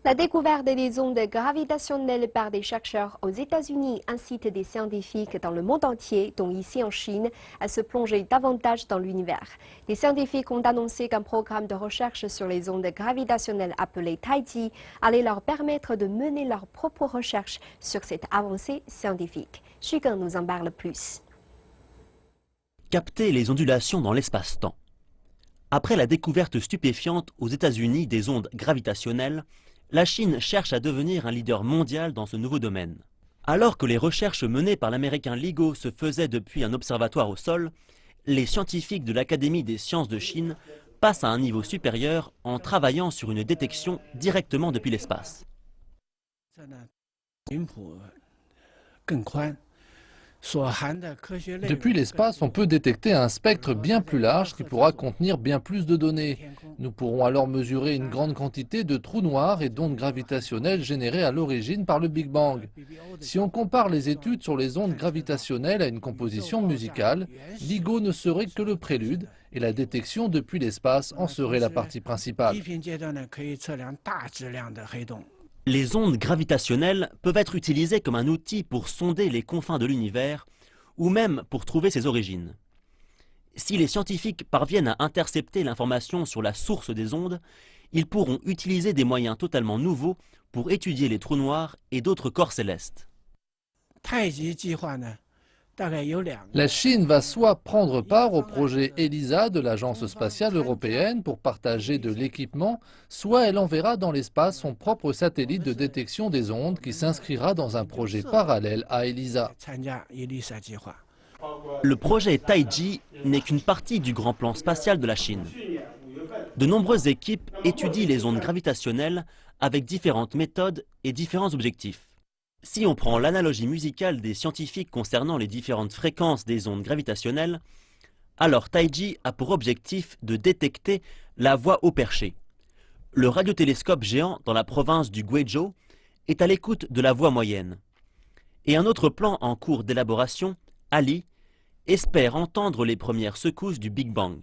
La découverte des ondes gravitationnelles par des chercheurs aux États-Unis incite des scientifiques dans le monde entier, dont ici en Chine, à se plonger davantage dans l'univers. Les scientifiques ont annoncé qu'un programme de recherche sur les ondes gravitationnelles appelé TAIJI allait leur permettre de mener leurs propres recherches sur cette avancée scientifique. Xu Geng nous en parle plus. Capter les ondulations dans l'espace-temps. Après la découverte stupéfiante aux États-Unis des ondes gravitationnelles, la Chine cherche à devenir un leader mondial dans ce nouveau domaine. Alors que les recherches menées par l'américain LIGO se faisaient depuis un observatoire au sol, les scientifiques de l'Académie des sciences de Chine passent à un niveau supérieur en travaillant sur une détection directement depuis l'espace. Depuis l'espace, on peut détecter un spectre bien plus large qui pourra contenir bien plus de données. Nous pourrons alors mesurer une grande quantité de trous noirs et d'ondes gravitationnelles générées à l'origine par le Big Bang. Si on compare les études sur les ondes gravitationnelles à une composition musicale, LIGO ne serait que le prélude et la détection depuis l'espace en serait la partie principale. Les ondes gravitationnelles peuvent être utilisées comme un outil pour sonder les confins de l'univers ou même pour trouver ses origines. Si les scientifiques parviennent à intercepter l'information sur la source des ondes, ils pourront utiliser des moyens totalement nouveaux pour étudier les trous noirs et d'autres corps célestes. La Chine va soit prendre part au projet ELISA de l'Agence spatiale européenne pour partager de l'équipement, soit elle enverra dans l'espace son propre satellite de détection des ondes qui s'inscrira dans un projet parallèle à ELISA. Le projet TAIJI n'est qu'une partie du grand plan spatial de la Chine. De nombreuses équipes étudient les ondes gravitationnelles avec différentes méthodes et différents objectifs. Si on prend l'analogie musicale des scientifiques concernant les différentes fréquences des ondes gravitationnelles, alors TAIJI a pour objectif de détecter la voix haut perché. Le radiotélescope géant dans la province du Guizhou est à l'écoute de la voix moyenne. Et un autre plan en cours d'élaboration, Ali, espère entendre les premières secousses du Big Bang.